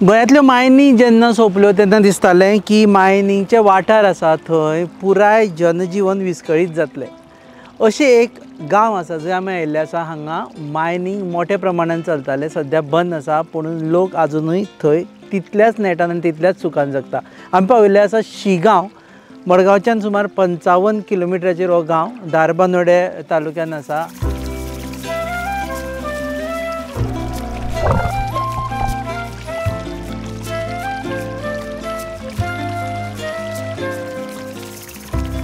गोंयांतल्यो mining जेन्ना सोंपल्यो तेन्ना दिसतालें की मायनींगचे वाठार आसा थंय पुराय जनजीवन विस्कळीत जातलें. अशें एक गांव आसा जंय आमी आयिल्ले आसा. हांगा मायनींग मोठ्या प्रमाणान चलतालें. सद्या बंद आसा पूण लोक आजुनूय थंय तितल्याच नेटान आनी तितल्याच सुखान जगता. आमी पाविल्ले आसा शिगांव. मडगांवच्यान सुमार 55 किलोमिटराचेर हो गांव धारबांदोडे तालुक्यान आसा.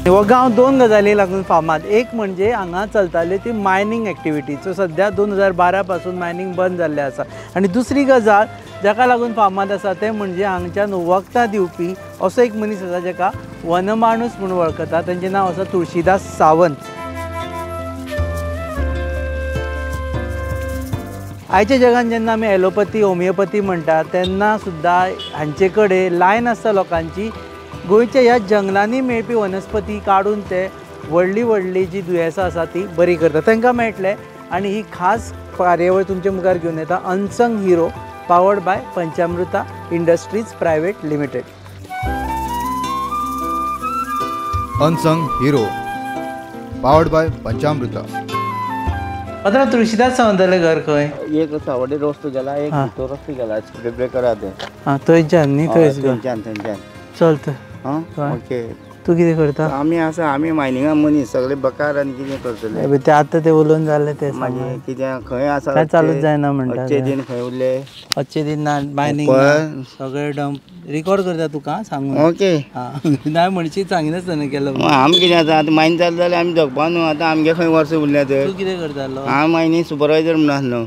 हो गांव दोन गजाली लागून फामाद. एक म्हणजे हांगा चलताली ती मायनींग एक्टिविटी. सो सद्या 2012 पासून मायनींग बंद जाल्लें आसा. आनी दुसरी गजाल जाका लागून फामाद आसा तें म्हणजे हांगच्यान वखदां दिवपी असो एक मनीस आसा जाका वनमाणूस म्हणून वळखता. तांचें नांव आसा तुळशीदास सावंत. आयच्या जगान जेन्ना आमी ॲलोपॅथी होमिओपॅथी म्हणटा तेन्ना सुद्दां हांचे कडेन लायन आसता लोकांची. गोंयच्या ह्या जंगलांनी मेळपी वनस्पती काडून ते व्हडली व्हडली जी दुयेंसां आसा ती बरी करता तांकां मेळटलें. आनी ही खास कार्यावळ तुमचे मुखार घेवन येता. Unsung hero powered by Panchamruta industries private limited. Unsung hero powered by Panchamruta. पात्रांव, तुळशीदास सावंतालें घर खंय? एक सावड्डे रस्तो गेला, एक भितर रस्तो गेला, स्पीड ब्रेकर आहा ते. थंयच्यान न्ही? थंयच थंयच्यान चल तर. ओके. तूं कितें करता? आमी मायनिंगा मनीस सगळे बकार आनी कितें करतले. ते आतां ते उलोवन जालें ते मागीर कितें खंय आसा काय चालूच जायना म्हणटा. अच्छे दिन खंय उरले, अच्छे दिन ना मायनींग सगळे डंप रिकॉर्ड करता तुका सांगून. ओके. ना म्हणशी सांगिनासतना केलो. आमी कितें आतां आतां मायन जालें जाल्यार आमी जगपा न्हू. आतां आमगे खंय वर्स उरल्या तर. तूं कितें करतालो? हांव मायनींग सुपरवायजर म्हणून आसलो.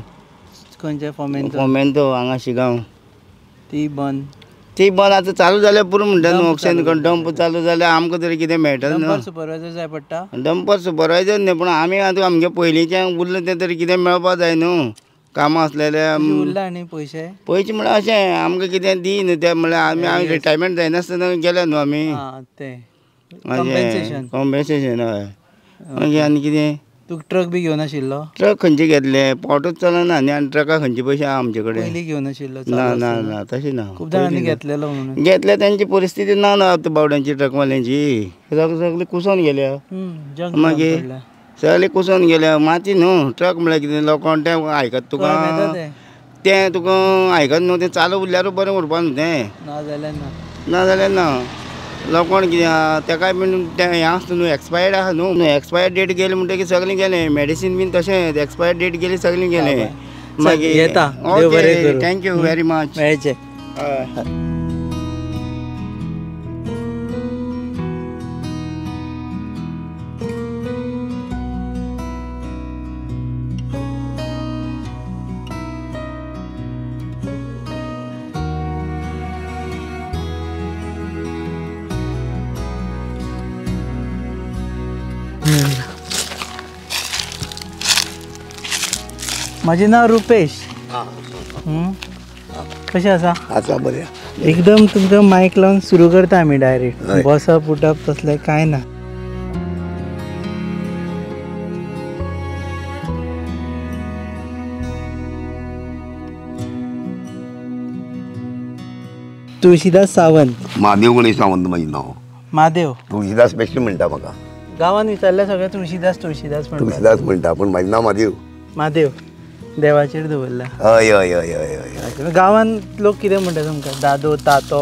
खंयच्या फोमेंतो हांगा शिगांव. ती बंद आतां चालू जाल्यार पुरो म्हणटा न्हू. ऑक्सिजन डंप चालू जाल्यार आमकां तरी कितें मेळटलें न्हू. सुपरवायजर जाय पडटा. डंपर सुपरवायजर न्ही पूण आमी आतां आमगे पयलींचें उरलें तें तरी कितें मेळपा जाय न्हू. कामां आसलेले उरला आनी पयशे म्हळ्यार अशें आमकां कितें दी न्हू तें म्हळ्यार आमी रिटायरमेंट जायनासतना गेले न्हू आमी. कॉम्पेन्सेशन हय. मागीर आनी कितें तूं ट्रक बी घेवन आशिल्लो? ट्रक खंयचे घेतले? पोटूच चलना न्ही आनी ट्रका खंयचे पयशे आहा आमचे कडेन. पयलीं घेवन आशिल्लो? ना तशें ना. खूब जाणांनी घेतलेलो म्हणून. घेतले तांची परिस्थिती ना बावड्यांची ट्रकवाल्यांची. सगळे कुसोन गेल्या. मागीर सगळे कुसोन गेल्या. माती न्हू. ट्रक म्हळ्यार कितें लोकांक तें आयकता तुका. तें तुका आयकता न्हू. तें चालू उरल्यार बरें उरपा न्हू तें. ना जाल्यार ना. लोकांक कितें आहा तेकाय बीन तें हें आसता न्हू. एक्सपायर्ड आहा न्हू. एक्सपायर डेट गेली म्हणटकीर सगळें गेलें. मेडिसीन बीन तशेंच एक्सपायर डेट गेली सगळें गेलें. मागीर येता. Okay, thank you very much. मेळचें. म्हजें नांव रुपेश. कशें आसा? आसा बरें. एकदम तुमकां मायक लावन सुरू करता आमी डायरेक्ट. बसप उठप तसलें कांय ना. तुळशीदास सावंत. महादेव गणेश सावंत म्हजें नांव. महादेव तुळशीदास बेश्टें म्हणटा म्हाका. गांवांत विचारल्यार सगळे तुळशीदास म्हणटा. तुळशीदास म्हणटा पूण म्हाजें नांव महादेव. महादेव देवाचेर दवरला. हय हय हय हय हय. गांवांत लोक कितें म्हणटा तुमकां? दादो, तातो?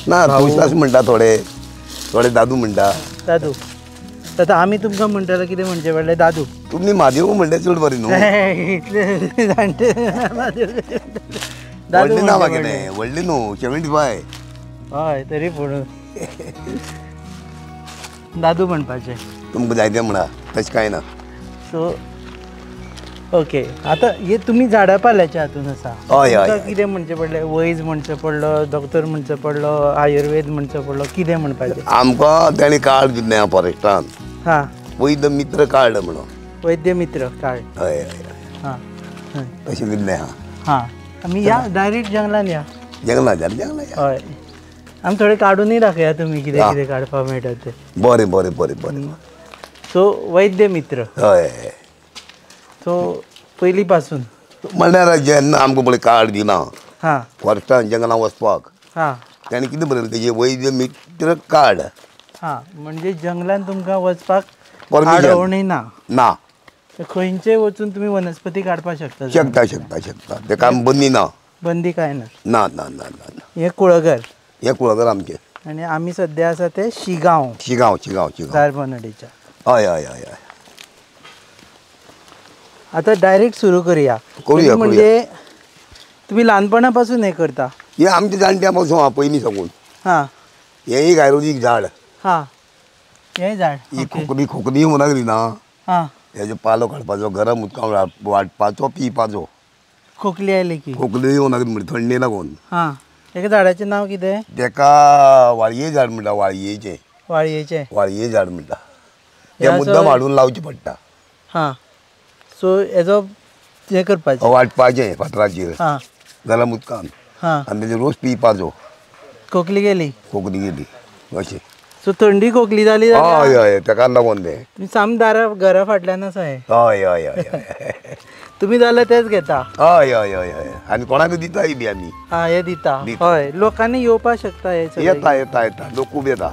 ना, तुळशीदास म्हणटा थोडे. थोडे दादू म्हणटा. दादू. आतां आमी तुमकां म्हणटले कितें म्हणचें पडलें? दादू. तुमी महादेव म्हणटा चड बरें न्हू. इतले जाणटे व्हडलें ना म्हागे तें. व्हडलें न्हू. 75. हय तरी पूण दादू म्हणपाचें. तुमकां जाय तें म्हणा. तशें कांय ना. So okay. आतां हे तुमी झाडां पाल्याच्या हातून आसा. हय हय. कितें म्हणचें पडलें? वैज म्हणचो पडलो, डॉक्टर म्हणचो पडलो, आयुर्वेद म्हणचो पडलो, कितें म्हणपाचें? आमकां तेणी कार्ड दिल्लें फॉरेस्टान. हां. वैद्य मित्र कार्ड म्हणून. वैद्य मित्र कार्ड. हय हय. हां. तशें दिल्लें आहा. हां. आमी या डायरेक्ट जंगलान या. जंगलान या. हय. आमी थोडे काडूनय दाखया तुमी कितें कितें काडपाक मेळटा तें. बरें बरें बरें बरें. सो वैद्य मित्र. हय. सो पयलीं पासून म्हणल्यार जेन्ना आमकां पळय कार्ड दिना हां फॉरेस्टान जंगलां वचपाक हां ताणें कितें बरयलें तेजें वैध मित्र कार्ड हां म्हणजे जंगलान तुमकां वचपाक Permission. अडवणी ना ना खंयचेय वचून तुम्ही वनस्पती काडपाक शकता शकता तेका आमी बंदी ना बंदी काय ना ना ना ना ना ना हे कुळगर हें कुळागर आमचें आणि आम्ही सध्या आसा ते शिगांव शिगांव झारपनडीच्या हय हय हय हय आता डायरेक्ट सुरू करूया करूया, म्हणजे तुम्ही ल्हानपणापासून हे करता हें आमच्या जाणट्या पासून आहा पयलीं साकून हां हें एक आयुर्वेदीक झाड हां हे झाड ही खोकली म्हणून लागली ना हां हेजो पालो काडपाचो गरम उदकांत वाटपाचो पिवपाचो खोकली आयली की खोकली येवंक लागली म्हणटा थंडी लागून हां एका झाडाचें नांव कितें तेका वाळये झाड म्हणटा वाळयेचें वाळयेचें वाळये झाड म्हणटा हें तें असं- मुद्दम हाडून लावचें पडटा हां सो हेजो हें करपाचें वाटपाचें फातराचेर हां गरम उदकांत हां आनी तेजो रोस पिवपाचो खोकली गेली खोकली गेली अशें सो थंडी खोकली जाली हय जाल्यार हय तेका लागून तें तुम्ही साम घरा फाटल्यान आसा हे हय हय हय हय तुम्ही जाल्यार तेच घेता हय हय हय हय आनी कोणाक दिताय बी आमी हां हे दिता दिता. हय लोकांनी येवपाक शकता हे सगळे येता येता येता लोक खूब येता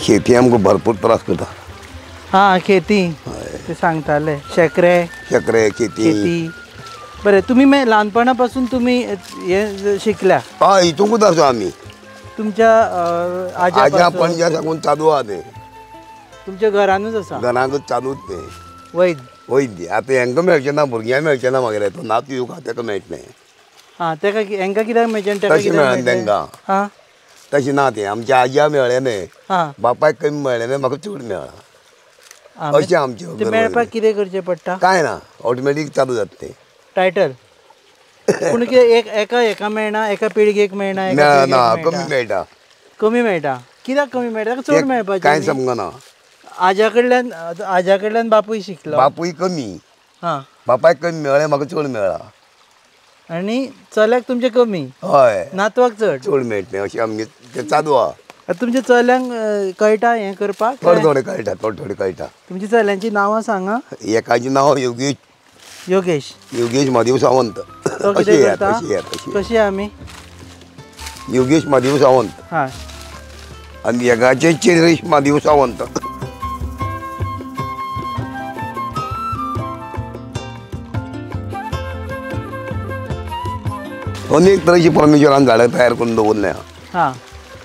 शेती आमकां भरपूर त्रास करता हां खेती ते सांगताले शेकरे शेकरे शेती खेती बरें तुम्ही ल्हानपणापासून तुम्ही हे शिकल्या हय हितूंकूच आसा आमी तुमच्या आज्या आज्या पणज्या साकून चालू आहा तें तुमच्या घरानूच आसा घरांकच चालूच तें वैद वैद्य आतां हेंका मेळचें ना भुरग्यांक मेळचें ना म्हागेलें तो नात येवंक तेका मेळटलें हां तेका हेंका कित्याक मेळचें आनी तेका तशें कित्याक मेळना मेळटलें? तेंकां हां तशें ना तें आमच्या आज्या मेळ्ळें न्हय हां बापायक कमी मेळ्ळें न्हय म्हाका चड मेळ्ळा हां, अशें आमचें ते मेळपाक कितें करचें पडटा कांय ना ऑटोमॅटीक चालू जाता तें टायटल पूण कितें एका मेळना एका पिळगेक मेळना एका मेळना पिळगेक कमी मेळटा. मेळटा कमी मेळटा कित्याक कमी मेळटा ताका चड कांय मेळपाचें समजना आज्या कडल्यान बापूय शिकलो बापूय कमी हां बापायक कमी मेळ्ळें म्हाका चड मेळ्ळा आनी चल्याक तुमचें कमी हय नातवाक चड चड मेळटलें अशें आमगे तें चालू आहा आतां तुमच्या चल्यांक कळटा हें करपाक थोडे थोडे कळटा थोडे थोडे कळटा तुमच्या चल्यांची नांवां सांगा एकाचें नांव योगेश योगेश महादेव सावंत तो अशें कितें येयात करता अशें येयात अशें कशी आमी योगेश महादेव सावंत हां आनी एकाचें चेरेश महादेव सावंत अनेक तरेची परमेश्वरान झाडां तयार करून दवरल्या हां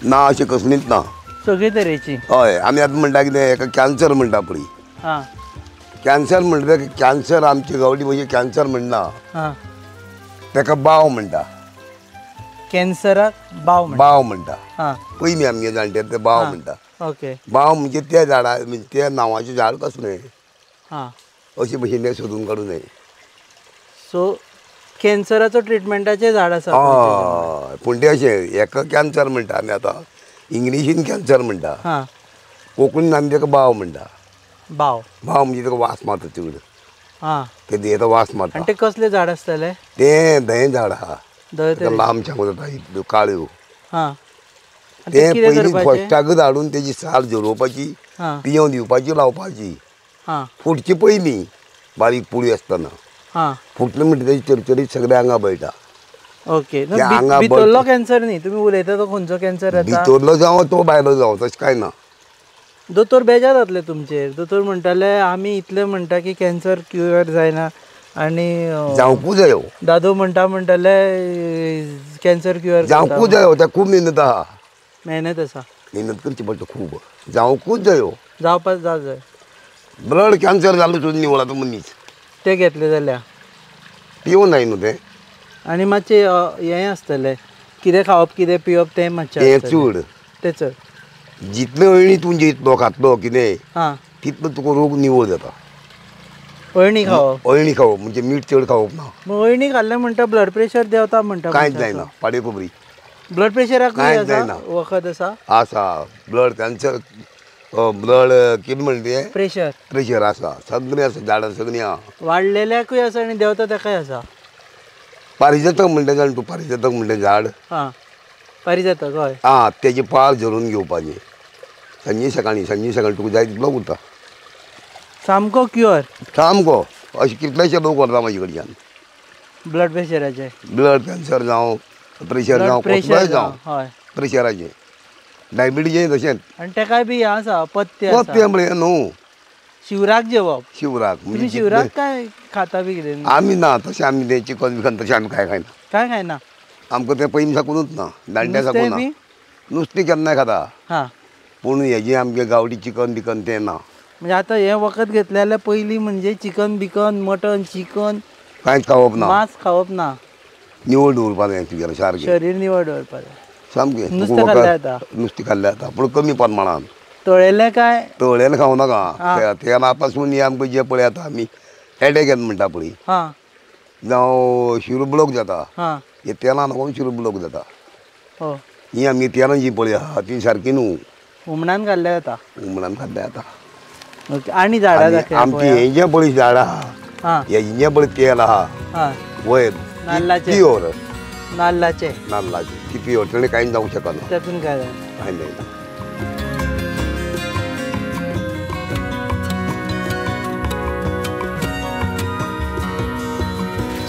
ना अशें कसलींच ना सगळे तरेची हय आमी आतां म्हणटा कितें हेका कॅन्सर म्हणटा पळय हां कॅन्सर म्हणटा तेका कॅन्सर आमचे गांवठी म्हणजे कॅन्सर म्हणना हां तेका बाव म्हणटा कॅन्सराक बाव म्हणटा बाव म्हणटा हां पयलीं आमगे जाणटे ते बाव म्हणटा ओके बाव म्हणजे त्या झाडा म्हणजे त्या नांवाचें झाड कसं न्हय हां अशें भशेन तें सोदून काडूं नये सो कॅन्सराचो ट्रिटमेंटाचें झाड आसा हय पूण तें अशें हेका कॅन्सर म्हणटा आमी आतां इंग्लिशीन कॅन्सर म्हणटा हां कोंकणीन आमी तेका बाव म्हणटा बाव बाव म्हणजे तेका वास मारता चड हां ते देता वास मारता आनी ते कसले झाड आसतले तें धंय झाड आहा धंय तेका लांब चांगो जाता इतल्यो काळ्यो हां आनी तें कितें पयलीं करपाचें फस्टाकच हाडून तेजी साल झरोवपाची हां पियोव दिवपाची लावपाची हां फुटची पयलीं बारीक पुळी आसतना हां फुटलें म्हणटा तेजी चरचरीत सगळें आंगा बळटा ओके त्या आंगा भितरलो कॅन्सर न्ही तुमी उलयता तो खंयचो कॅन्सर येता भितरलो जावं तो भायलो जावं तशें कांय ना दोतोर बेजार जातले तुमचेर दोतोर म्हणटाले आमी इतलें म्हणटा की कॅन्सर क्युअर जायना आनी जावंकूच जायो दादो म्हणटाले कॅन्सर क्युअर जावंकूच जायो त्या खूब मेहनत आहा मेहनत आसा मेहनत करची पडटा खूब जावंकूच जायो जावपाक जाय ब्लड कॅन्सर जालो सुद्दां निवळ तो मनीस ते घेतले जाल्यार पिवूं जाय न्हू तें आनी मातशें हें आसतलें कितें खावप कितें पिवप तें मातशें तें आसतलें. चड तें चड जितले अळणी तूं जितलो खातलो कितें हां तितलो तुका रोग निवळ जाता अळणी खावप अळणी खावप म्हणजे मीठ चड खावप ना मग अळणी खाल्लें म्हणटा ब्लड प्रेशर देंवता म्हणटा कांयच जायना पाडे खबरी ब्लड प्रेशराक कांयच जायना. वखद आसा आसा ब्लड कॅन्सर ब्लड कितें म्हणटा तें प्रेशर प्रेशर आसा सगळें आसा झाडां सगळीं आहा वाडलेल्याकूय आसा आनी देंवता ताकाय आसा पारिजातक म्हणटा जाण तूं पारिजातक म्हणटा झाड हां पारिजातक हय आं तेजे पाल झरून घेवपाचे संजे सकाळी तुका जाय तितलो उरता सामको क्युअर सामको अशें कितलेशे लोक व्हरता म्हाजे कडच्यान ब्लड प्रेशराचे ब्लड कॅन्सर जावं प्रेशर जावं कसलोय जावं हय प्रेशराचें डायबिटीजें तशेंच आनी तेकाय बी आसा पथ्य पथ्य आसा म्हणलें न्हू शिवराक जेवप शिवराक तुम्ही शिवराक काय खाता बी कितें आमी ना तशें आमी तें चिकन बिकन तशें आमी काय खायना काय खायना आमकां तें पयलीं साकूनच ना दांड्या नुस्तें साकून ना बी? नुस्तें केन्नाय खाता हां पूण हेजें आमगे गांवठी चिकन बिकन तें ना म्हणजे आतां हें वखद घेतलें जाल्यार पयलीं म्हणजे चिकन बिकन मटन चिकन कांयच खावप ना मांस खावप ना निवळ दवरपा जाय तुगेलें सारकें शरीर निवळ दवरपाक जाय सामकें नुस्तें खाल्लें जाता नुस्तें खाल्लें जाता पूण कमी प्रमाणान तळेलें काय तळेलें खावं नाका तेला पासून हें आमकां जें पळय आतां आमी हेडेक येता म्हणटा पळय हां जावं शिरो ब्लॉक जाता हां हे तेलान लागून शिरो ब्लॉक जाता हो ही आमगे तेलां जी पळय आहा ती सारकी न्हू हुमणान खाल्लें जाता हुमणान खाल्लें जाता ओके आनी झाडां आनी दाखया आमची हें जें पळय झाड आहा हां हें जें पळय तेल आहा हां वयर नाल्लाचें. प्युअर नाल्लाचें नाल्लाची ती प्युअर तेणें कांय जावंक शकना तातून काय जाय कांय जायना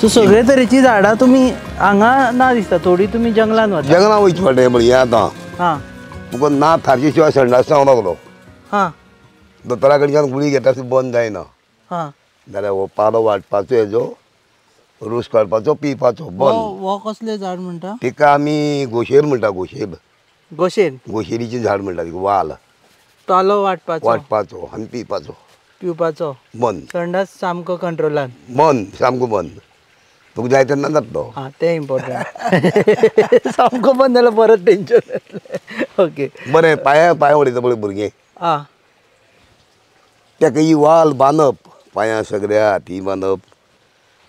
सो सगळे तरेची झाडां तुमी हांगा ना दिसता थोडी तुमी जंगलान वता जंगलां वयचें पडलें पळय हें आतां हां तुका ना थारचे शिवाय संडास जावंक लागलो हां दोतोरा कडच्यान गुळी घेता ती बंद जायना हां जाल्यार हो पालो वाटपाचो हेजो रोस काडपाचो पिवपाचो बंद हो कसलें झाड म्हणटा तिका आमी गोशेर म्हणटा गोशेर गोशेन गोशेरीचें झाड म्हणटा तिका वाल पालो वाटपाचो वाटपाचो आनी पिवपाचो पिवपाचो बंद संडास सामको कंट्रोलान बंद सामको बंद तुका जाय तेन्ना जातलो हां तें इम्पॉर्टंट सामको बंद जाल्यार परत टेंशन येतलें ओके बरें पांय उडयता पळय भुरगे आं तेका ही वाल बांदप पांयां सगळ्या हाती बांदप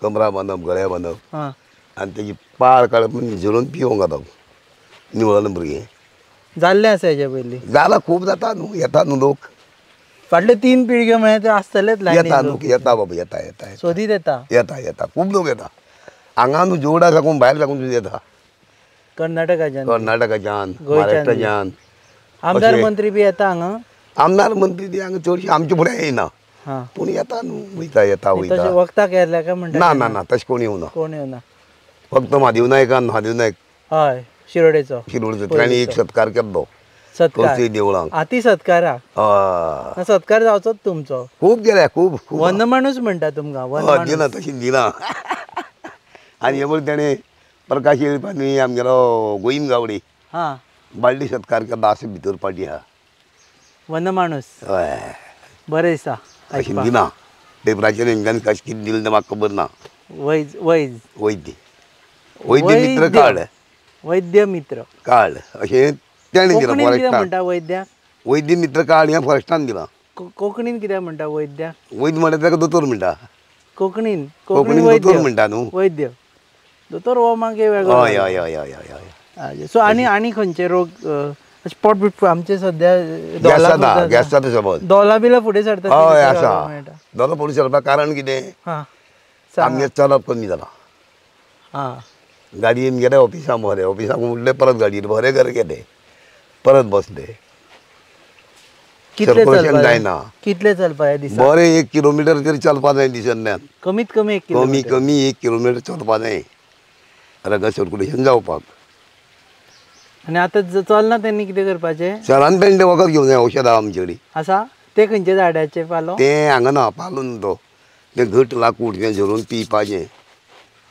कमरा बांदप गळ्या बांदप हां आनी तेजी पाळ काडप म्हणजे झरोवन पिवंक घालप निवळना भुरगें जाल्लें आसा हेजे पयलीं जालां खूब जाता न्हू येता न्हू लोक फाटले 3 पिळग्यो म्हळ्यार ते आसतलेच येता लायनीन न्हू येता बाबा येता येता येता सोदीत येता येता खूब लोक येता हांगा न्हू जोडा साकून भायर साकून सुद्दां येता कर्नाटकाच्यान कर्नाटकाच्यान गोंयच्यान महाराष्ट्राच्यान आमदार अशें. मंत्री बी येता हांगा आमदार मंत्री ती हांगा चडशी आमचे फुडें येयना हां पूण येता न्हू वयता येता तशें वयता वखदाक येतल्या काय म्हणटा ना ना ना तशें कोण येवना कोण येवना फक्त म्हादेव नायकान म्हादेव नायक हय शिरोडेचो शिरोडचो ताणी एक सत्कार केल्लो सत्कार तुळशी देवळांक हाती सत्कारा हय सत्कार जावचोच तुमचो खूब गेल्या खूब खूब वन माणूस म्हणटा तुमकां वन हय माणूस दिना तशी दिना आनी हे पळय तेणें प्रकाश येळपानी आमगेलो गोईम गावडे हां बाळ्ळी सत्कार केला अशें भितर पाटी आहा वन माणूस हय बरें दिसता अशें दिना पेपराचेर हेंच्यांनी कशें कितें दिलें तें म्हाका खबर ना वैज वैज वैद्य वैद्य मित्र कार्ड वैद्य मित्र कार्ड अशें तेणें दिलां कोंकणीन कितें फॉरेस्टान म्हणटा वैद्याक वैद्य मित्र कार्ड हें फॉरेस्टान दिलां कोंकणीन कितें म्हणटा वैद्याक वैद्य म्हणटा ताका दोतोर म्हणटा कोंकणीन कोंकणीन वैद्य दोतोर म्हणटा न्हू वैद्य दोतोर हो मागे वेगळो हय हय हय हय हय हय सो आनी खंयचे रोग स्पॉट बीट आमचे सद्या गॅस जाता गॅस जाता समज दोला बिला फुडें सरता हय आसा दोलो फुडें सरपाक कारण कितें हां आमगे चलप कमी जालां हां गाडयेन गेले ऑफिसां बरे ऑफिसाक उरले परत गाडयेन बरे घर गेले परत बसले कितले सर्कुलेशन चलपा जायना कितले चलपा जाय दिसा बरें 1 किलोमिटर तरी चलपा जाय दिसांतल्यान कमीत कमी 1 कमी किलोमीटर कमी 1 किलोमिटर चलपा जाय रगत सर्कुलेशन जावपाक आनी आतां चलना तेन्ना कितें करपाचें शहरान पेंडे वखद घेवन जाय औशधां आमचे कडेन आसा ते खंयचे झाडाचे पालो तें हांगा ना पालून तो तें घट लाकूड तें झरोवन पिवपाचें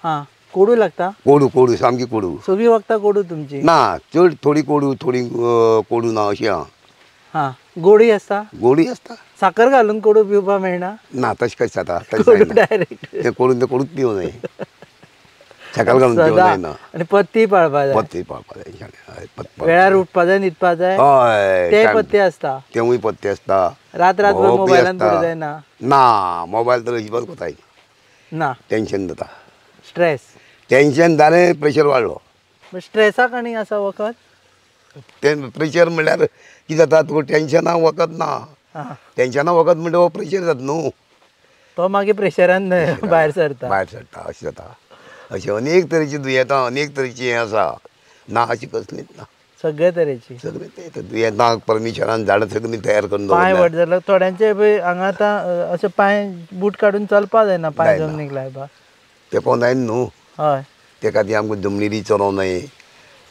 हां कोडू लागता कोडू कोडू सामकी कोडू सगळीं वखदां कोडू तुमची ना चड थोडी कोडू थोडी कोडू ना अशी आहा हां गोडी आसता गोडी आसता साखर घालून कोडू पिवपा मेळना ना तशें कशें जाता तशें कोडू जायना डायरेक्ट तें कोडून तें कोडूच पिवं जाय सकाळ घालून पिवं जायना आनी पत्ती पाळपा जाय पत्ते पाळपा जाय वेळार उठपा जाय न्हिदपा जाय हय ते पत्ते आसता तेवूय पत्ते आसता रात रातभर भोंवपी मोबायलान आसता. पडूं जायना ना मोबायल तर अजिबात कोताय ना टेन्शन जाता स्ट्रेस टेन्शन जालें प्रेशर वाडलो स्ट्रेसाक आनी आसा वखद तें प्रेशर म्हणल्यार कितें जाता तुका टेन्शनाक वखद ना हां टेन्शनाक वखद म्हणटा हो प्रेशर जाता न्हू तो मागीर प्रेशरान भायर सरता भायर सरता अशें जाता अशें अनेक तरेची दुयेंतां अनेक तरेची हें आसा ना अशी कसलीच ना सगळे तरेची सगळे ते येता परमिशनान झाडां सगळीं तयार करून पांय दवरल्या. व्हड जाल्यार थोड्यांचे पळय हांगा आतां अशे पांय बूट काडून चलपा जायना पांय जायना. जमनीक लायपा. ते कोण जायना न्हू हय ते खातीर आमकां जमनीरी चलोवं न्हय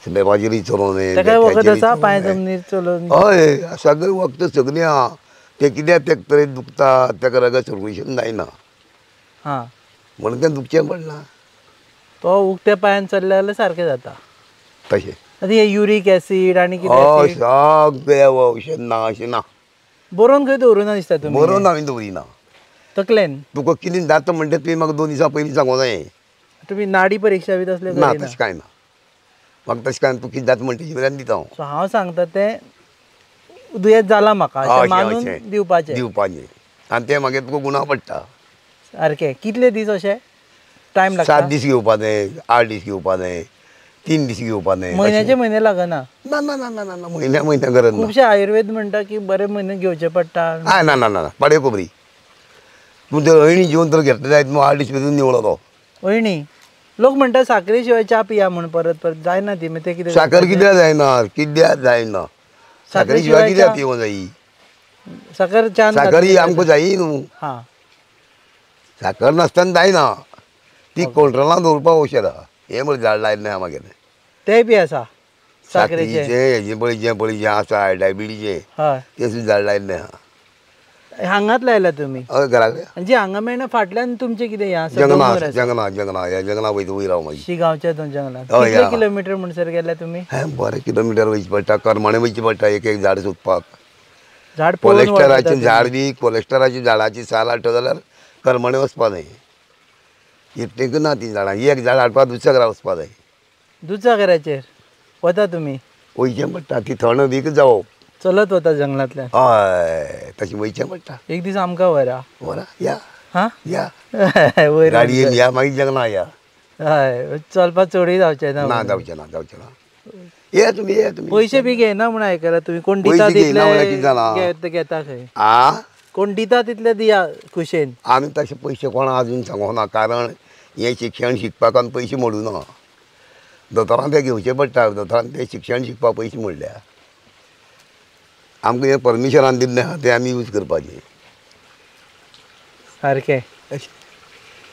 बेबाजेरी चलोवं न्हय तेकाय वखद बेठ्याचेरी आसा चलोवं पांय न्हय. जमनीर चलोवन हय सगळें वखद सगळीं आहा ते कित्याक तेका तरेन दुखता तेका रगत सर्कुलेशन जायना हां म्हणून तें दुखचें पडना तो उक्त्या पांयान चल्ले जाल्यार सारकें जाता. तशें आतां हे युरीक एसीड आनी कितें हय एसीड सगळें औषध ना अशें ना बरोवन खंय दवरुना दिसता तुमी बरोवन हांवें दवरिना. तकलेन तुका कितें जाता म्हणटा तुवें म्हाका 2 दिसां पयलीं सांगूं जाय. तुमी नाडी परीक्षा बी तसले ना करिना. तशें कांय ना म्हाका तशें कांय तूं कितें जाता म्हणटा शिबिरान दिता हांव. सो हांव सांगता तें दुयेंत जाला म्हाका अशें अशें मानून अशें दिवपाचें दिवपाचें आनी तें मागीर तुका गुणां पडटा. सारकें कितले दीस अशें टायम 7 लागता दीस घेवपा जाय 8 दीस घेवपा जाय 3 दीस घेवपा जाय. म्हयन्याचे म्हयने लागना. ना ना ना ना ना म्हयन्या म्हयन्या गरज ना. खुबशे आयुर्वेद म्हणटा की बरे म्हयने घेवचे पडटा. आय ना ना ना पडे खबरी तूं जर अयणी जेवन तर घेतले जायत न्हू 8 दीस भितर निवळो तो. अयणी लोक म्हणटा साखरे शिवाय च्या पिया म्हण परत परत जायना ती मागीर ते कितें साखर कित्याक जायना कित्याक जायना साखरे शिवाय कित्याक पिवूं जायी. साखर च्यान साखर ही आमकां जायी न्हू. हां साखर नासतना जायना ती कंट्रोलान दवरपा औषध आहा. हें म्हण झाड लायलें आहा मागेलें ते बी आसा साखरेचे. साखरीचें हेजें पळय जें आसा डायबिटीचें हय तें सुद्दां झाड लायलें आहा. हांगाच लायला तुमी हय घरा कडेन आनी जी हांगा मेळना फाटल्यान तुमचें कितें हें आसा जंगलां दोंगर आसा आसा. जंगलां ह्या जंगलां वयता वयर हांव मागीर शिगांवच्या दोन जंगलात हय, कितले हय. किलोमिटर म्हणसर गेल्या तुमी हें बरें किलोमिटर वयचें पडटा करमाणे वयचें पडटा एक एक झाड सोदपाक. झाड पळोवन वळखता कोलेस्टराचें तुमी. झाड बी कोलेस्टराच्या झाडाची साल हाडटा जाल्यार करमाणे वचपा जाय. इतलें ना तीं झाडां एक झाड हाडपाक दुसऱ्या वचपा जाय. दुचागराचेर वता तुमी वयचें पडटा ती थंड वीक जावप. चलत वता जंगलांतल्यान हय तशें वयचें पडटा. एक दीस आमकां व्हरा बरा या हां या वयर गाडयेन या मागीर जंगलां या. हय चलपाक चडूय जावचें ना ना जावचें ना जावचें ना ये तुमी पयशे बी घेयना म्हण आयकलां तुमी कोण पयशे दिता घेयना म्हळ्यार कितें जालां? तितले घेता खंय आ कोण दिता तितले दिया खुशेन. आमी तशे पयशे कोणा अजून सांगोना कारण हें शिक्षण शिकपाक आमी पयशे मोडूना. दोतोरां ते घेवचे पडटा दोतोरान ते शिक्षण शिकपाक पयशे मोडल्या. आमकां हें परमिशनान दिल्लें आहा तें आमी यूज करपाचें. सारकें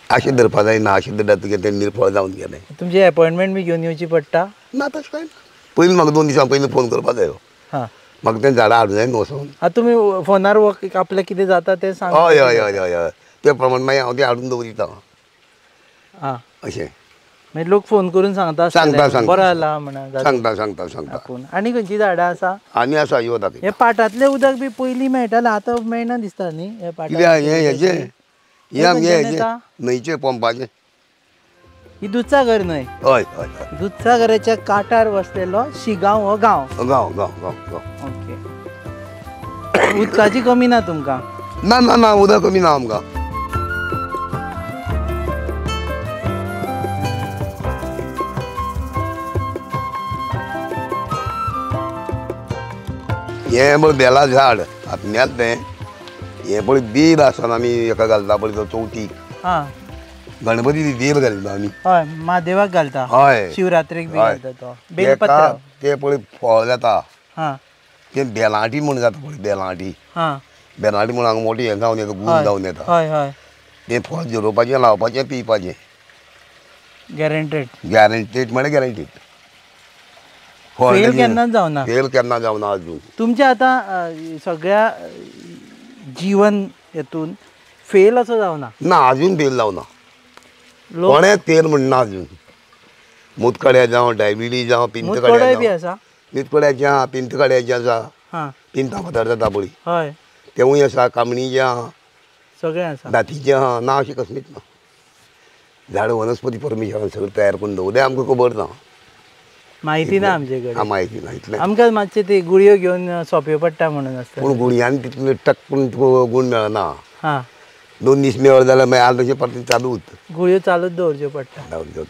अशें धरपा जायना अशें धरल्यार तुगें तें निर्फळ जावन गेलें. तुमची एपॉयंटमेंट बी घेवन येवची पडटा. ना तशें कांय ना पयलीं म्हाका 2 दिसां पयलीं फोन करपा जायो. हां म्हाका तें झाडां हाडूं जाय न्हू वचून. आतां तुमी फोनार आपल्याक कितें जाता तें सांग. हय हय हय हय हय ते प्रमाण मागीर हांव तें हाडून दवरिता हां अशें मागीर लोक फोन करून सांगता सांगता सांगता बरो जाला म्हणून सांगता सांगता सांगता आपूण. आनी खंयची झाडां आसा आनी आसा यो दाखय हे पाटांतलें उदक बी पयलीं मेळटालें आतां मेळना दिसता न्ही हे कित्याक हें हेजें हें आमगे खंयच्यान हेजें येता? न्हंयचें पंपाचें. ही दुधसागर न्हय हय हय हय दुधसागराच्या कांठार वसलेलो शिगांव हो गांव. गांव गांव गांव गांव ओके उदकाची कमी ना तुमकां. ना ना ना उदक कमी ना आमकां. हें पळय बेला झाड आत्म्यात तें हें पळय बेल आसा आमी हेका घालता पळय तो चवथीक हां गणपती ती बेल घालता आमी. हय महादेवाक घालता हय शिवरात्रेक बी हय. घालता तो बेलपत्र. तेका तें पळय फळ जाता हां तें बेलांटी म्हूण जाता पळय बेलांटी हां बेलांटी म्हूण हांगा मोटी हें जावन येता गूण जावन येता हय हय तें फळ झरोवपाचें लावपाचें पिवपाचें गॅरंटेड. गॅरंटीड म्हळ्यार गॅरंटीड. फेल केन्नाच जावना. फेल केन्ना जावना अजून. तुमच्या आतां सगळ्या जीवन हेतून फेल असो जावना. ना अजून फेल जावना लोक कोणें फेल म्हणना अजून. मुतखड्या जावं डायबिटीज जावं मुतखडोय पिंतकड्या बी जावं आसा. मुतखड्याचें आहा पिंतकड्याचें आसा हां पिंता फातर जाता पळय हय तेवूय आसा कामणीचें आहा सगळें आसा. दातीचें आहा ना अशें कसलीच ना. झाड वनस्पती परमिशनान सगळें तयार करून दवरलें आमकां खबर ना. म्हायती ना आमचे कडेन. म्हायती ना इतलें. आमकां मातशें ती गुळयो घेवन सोंप्यो पडटा म्हणून आसता. पूण गुणयान तितलें टक करून तुका गूण मेळना. हां 2 दीस मेळ जाल्यार मागीर आल तशें परत चालूच गुळयो चालूच दवरच्यो पडटा.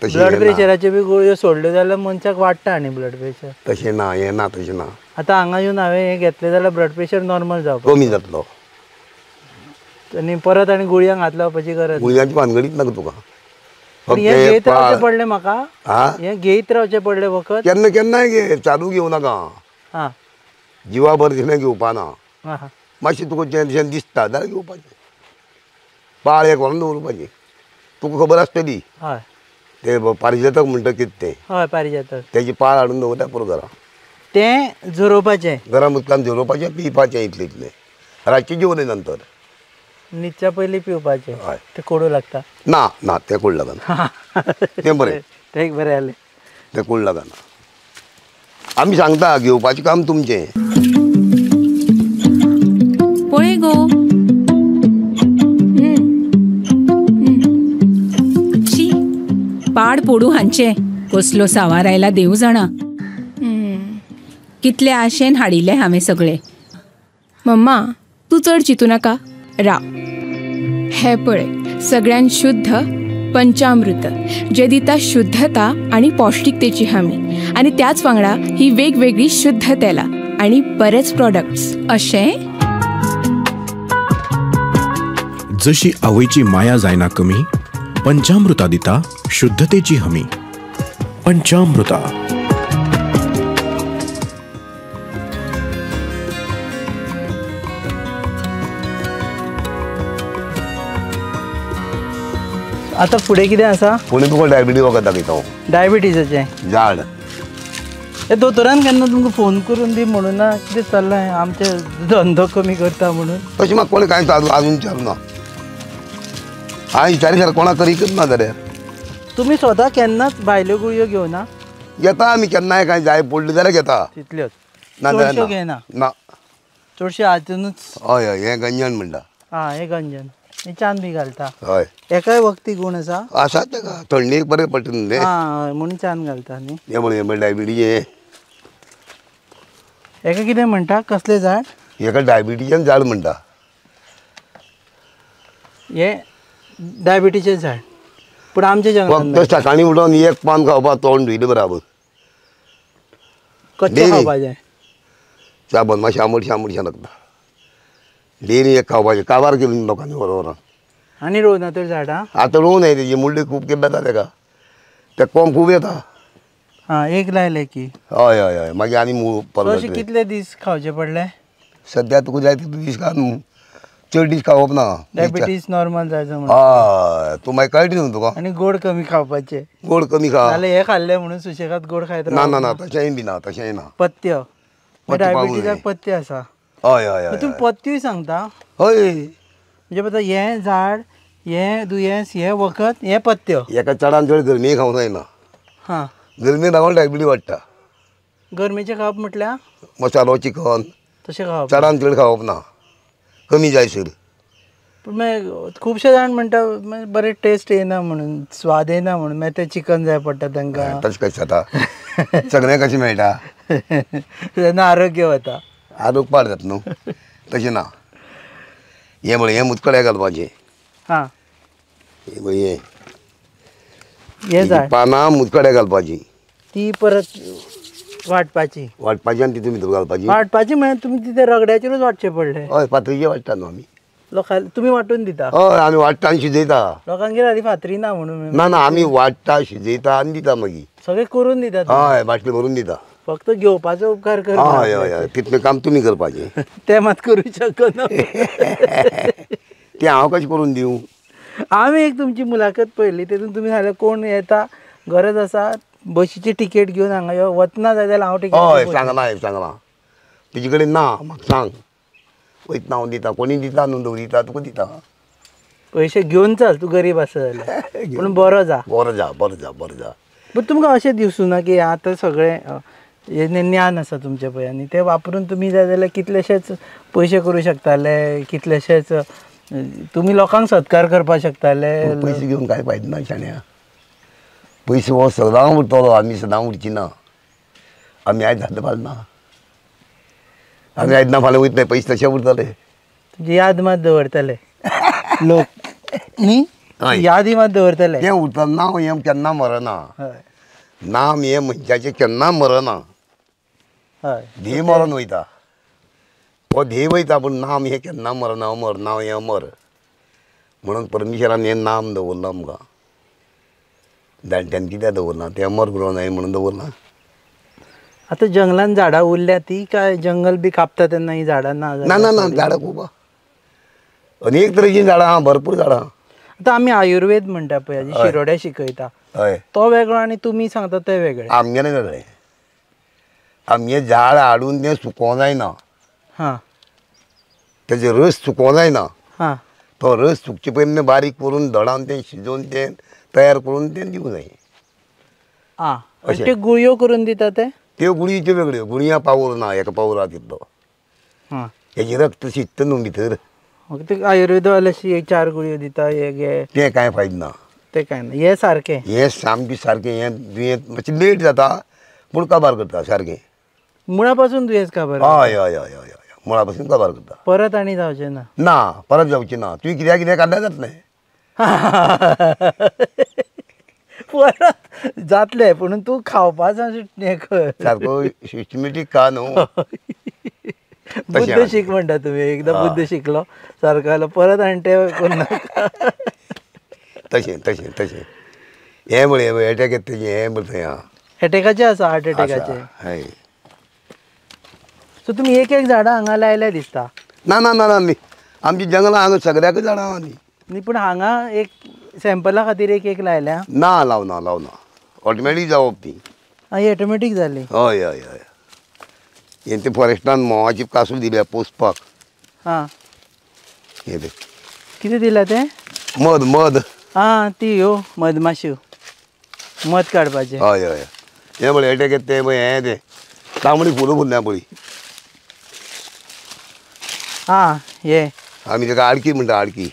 तशें ब्लड प्रेशराच्यो बी गुळयो सोडल्यो जाल्यार मनशाक वाडटा आनी ब्लड प्रेशर. तशें ना हें ना तशें ना आतां हांगा येवन हांवें हें घेतलें जाल्यार ब्लड प्रेशर नॉर्मल जावपाक कमी जातलो. आनी परत आनी गुळयांक हात लावपाची गरज ना. गुळयांची भानगडीच नाका तुका. पण हे फक्त घेत रावचे पडले म्हाका हा हे घेत रावचे पडले वखद केन्ना केन्नाय घे चालू घेवं नाका हा जिवा बरें दिसलें घेवपा ना हा हा मातशें तुका जें दिसता जाल्यार घेवपाचें पाळ एक व्हरून दवरपाची तुका खबर आसतली हय ते पारिजातक म्हणटा कितें तें हय पारिजातक तेजी पाळ हाडून दवरल्या पुरो घरा तें झरोवपाचें गरम उदकान झरोवपाचें पिवपाचें इतलें इतलें रातचें जेवले नंतर न्हिदच्या पयलीं पिवपाचें हय तें कोडू लागता ना ना तें कोड लागना तें बरें तें एक बरें जालें तें कोड लागना आमी सांगता घेवपाचें काम तुमचें पळय गो शी पाड पोडू हांचे कसलो सावार आयला देव जाणा कितले आशेन हाडिल्ले हांवें सगळे मम्मा तूं चड चिंतू नाका राव हे पळय सगळ्यान शुद्ध पंचामृत जे दिता शुद्धता आनी पौष्टिकतेची हमी आनी त्याच वांगडा ही वेगवेगळी शुद्ध तेलां आनी बरेच प्रॉडक्ट्स अशें जशी आवयची माया जायना कमी पंचामृता दिता शुद्धतेची हमी पंचामृता आतां फुडें कितें आसा कोणी तुका डायबिटीज वखद दाखयता डायबिटीजाचें झाड हे दोतोरान केन्ना तुमकां फोन करून दी म्हणून ना कितें चल्लां आमचे धंदो कमी करता म्हणून तशें म्हाका कोणी कांयच आजून विचारूना हांवें विचारी खरें कोणाक करीकच ना जाल्यार तुमी स्वता केन्नाच भायल्यो गुळयो घेवना घेता आमी केन्नाय कांय जाय पडली जाल्यार घेता तितल्योच ना चडश्यो जाल्यार घेयना ना चडशे हातूनच हय हय हें गंजन म्हणटा हा हे गंजन हे चान बी घालता हय एकाय वखती गुण आसा आसा तेका थंडीक बरें पडटा न्ही तें हा हय म्हणून चान घालता न्ही हें म्हण डायबिटीज हेका कितें म्हणटा कसलें झाड हेका डायबिटीजन झाड म्हणटा हे डायबिटीचें झाड पूण आमच्या जंगलांत फक्त सकाळीं उठोन एक पान खावपा तोंड धुयलें बराबर कच्चें डेली. खावपाचें साबण मातशें आंबटशें आंबटशें लागता डेली एक खावपाचें काबार केली लोकांनी बरोबर आनी रोवना तर झाडां आतां रोवन येता तेजी मुड्डी खूब केल्लो जाता तेका ते कोंब खूब येता हा एक लायले की हय हय हय मागीर आनी मूळ अशें परत कितले दीस खावचे पडले सद्या तुका जाय तितले दीस खा न्हू चड दीस खावप ना डायबिटीज नॉर्मल जायचो म्हणून हय तूं मागीर कळटा न्हू तुका आनी गोड कमी खावपाचे गोड कमी खा नाल्यार हे खाल्ले म्हणून सुशेगाद गोड खायत ना ना ना तशेंय बी ना तशेंय ना पथ्य पथ्य डायबिटीजाक पावूं नये. पथ्य आसा हय हय हय तुम्ही पथ्यूय सांगता हय म्हणजे पळय हें झाड हें दुयेंस हें वखद हें पथ्य हेका चडान चड गरमी खावंक जायना हां गरमी रावन डायबिटीज वाडटा गरमेचें खावप म्हटल्यार मसालो चिकन तशें खावप चडान चड खावप ना कमी जायसर पूण मागीर खुबशे जाण म्हणटा मागीर बरें टेस्ट येना म्हणून स्वाद येना म्हणून मागीर तें चिकन जाय पडटा तांकां तशें कशें जाता सगळें कशें मेळटा तेन्ना आरोग्य वता आरोग पाड जाता न्हू तशें ना हें म्हळें हें मुतखड्या घालपाचें हां हें म्हळें हें झाड पानां मुतखड्या घालपाचीं ती परत वाटपाची वाटपाचीं आनी तितून भितर घालपाचीं वाटपाची म्हळ्यार तुमी तिथे रगड्याचेरूच वाटचे पडले हय पातळीचें वाडटा न्हू आमी लोकां तुमी वाटून दिता हय आमी वाडटा आनी शिजयता लोकांगेर आदी फातरी ना म्हणून ना ना आमी वाडटा शिजयता आनी दिता मागीर सगळे करून दितात हय बाटली भरून दिता फक्त घेवपाचो उपकार कर हय हय हय तितलें काम तुमी करपाचें ते मात करूं शकना तें हांव कशें करून दिवं हांवें एक तुमची मुलाखत पळयली तेतून तुमी सांगलें कोण येता गरज आसा बशीची तिकेट घेवन हांगा यो वतना जाय जाल्यार हांव हय तिकेट सांगलां तुजे कडेन ना म्हाका सांग वयतना हांव दिता कोणी दिता न्हू दवरिता तुका दिता पयशे घेवन चल तूं गरीब आसा जाल्यार पूण बरो जा बरो जा बरो जा बरो जा पूण तुमकां अशें दिसूं ना की आतां सगळें हें ज्ञान आसा तुमचें पळय आनी तें वापरून तुमी जाय जाल्यार कितलेशेच पयशे करूं शकताले कितलेशेच तुमी लोकांक सत्कार करपाक शकताले पयशे घेवन कांय फायदो ना शाण्या पयशे हो सदां उरतलो आमी सदां उरची ना आमी आयज धाडटा फाल्यां ना आमी आयज ना फाल्यां वयतले पयशे तशे उरतले तुजी याद मात दवरतले लोक न्ही हय. यादी मात दवरतले तें उरता नांव हें केन्ना मरना हय नाम हें मनशाचें केन्ना मरना हय ध्येय मरून वयता हो ध्येय वयता पूण नाम हें केन्ना मरना अमर नांव हें अमर म्हणून परमेश्वरान हें नाम दवरलां आमकां जाणट्यान कित्याक दवरना तें अमर उरूंक जाय म्हणून दवरना. आतां जंगलान झाडां उरल्या ती काय जंगल बी कापता तेन्ना ही झाडां ना ना ना ना झाडां खूब आहा. अनेक तरेचीं झाडां आहा, भरपूर झाडां आहा. आतां आमी आयुर्वेद म्हणटा पळय हाजी शिरोड्या शिकयता हय तो वेगळो आनी तुमी सांगता ते वेगळे. आमगेलें वेगळें. आमगे झाड हाडून तें सुकोवं जायना, हां तेजे रस सुकोवं जायना. हां तो रस सुकचे पयलीं बारीक करून धडावन तें शिजोवन तें तयार करून तें दिवं जाय. आं आनी त्यो गुळयो करून दिता ते. त्यो गुळयोच्यो वेगळ्यो. गुळयां पावोर ना, एका पावोरा तितलो. हां हेजें रक्त शिजता न्हू भितर, ते आयुर्वेदवाल्याशी एक 4 गुळयो दिता हे घे तें कांय फायदो ना. ते काय ना हे सारकें. हें सामकें सारकें. हें दुयेंत मातशें लेट जाता पूण काबार करता सारकें. मुळा पासून दुयेंस काबार हय हय हय हय हय मुळा पासून काबार करता. परत आनी जावचें ना. ना परत जावचें ना. तुवें कित्याक कितें काडल्यार जातलें. परत जातलें पूण तूं खावपाचो हें कर. सारको सिस्टमॅटीक का न्हू. बुद्ध शीक म्हणटा तुमी. एकदां बुद्ध शिकलो सारको जालो परत आनी ते करनाका. तशें तशें तशें. हें म्हळें एटॅक येता तेजें हें म्हळें थंय आहा. एटॅकाचें आसा हार्ट एटॅकाचें. हय. सो तुमी एक एक झाडां हांगा लायल्या दिसता. ना ना ना ना न्ही आमची जंगलां हांगा सगळ्याक झाडां आहा न्ही. न्ही पूण हांगा एक सॅम्पला खातीर एक एक लायल्या. ना लावना लावना ऑटोमॅटीक जावप ती. ही ऑटोमॅटीक जाली. हय हय हय. हें तें फॉरेस्टान म्होवाची कासूर दिल्या पोसपाक. हां हें तें कितें दिला तें. मध मध. आं ती ह्यो मधमाश्यो मध काडपाचें. हय हय. हें म्हळें एटॅक येता तें पळय हें तें तांबडी फुलां फुल्ल्या पळय. आं हे आमी ताका आडकी म्हणटा आडकी.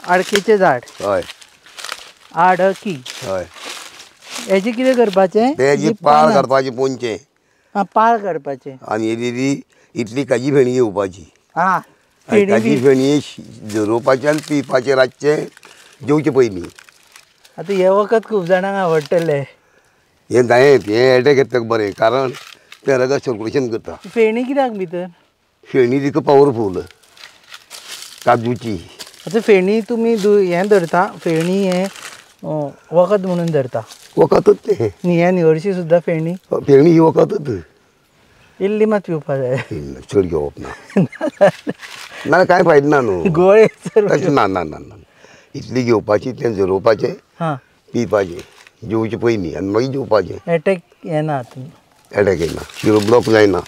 आडकीचें झाड. हय आडकी. हय. हेजें कितें करपाचें. तेजी पाल काडपाची पोंदचें. आं पाळ काडपाचें. आनी हेजी इतली काजी फेणी घेवपाची. आं काजी फेणी झरोवपाचें आनी पिवपाचें रातचें जेवचे पयलीं. आतां हे वखद खूब जाणांक आवडटलें. हें जायत हें एटॅक येता ताका बरें कारण तें रगत सर्कुलेशन करता. फेणी कित्याक भितर. फेणी तिका पावरफूल काजूची. आतां फेणी तुमी हें धरता फेणी हें वखद म्हणून धरता. वखदच तें न्ही हें न्ही हरशीं सुद्दां फेणी. फेणी ही वखदच. इल्ली मात पिवपा जाय. चड घेवप ना. ना कांय फायदो ना न्हू. गोळे तशें ना ना ना ना. इतली घेवपाची तें झरोवपाचें हां पिवपाचें जेवचे पयलीं आनी मागीर जेवपाचें. एटॅक येना. एटॅक येना शिरो ब्लॉक जायना.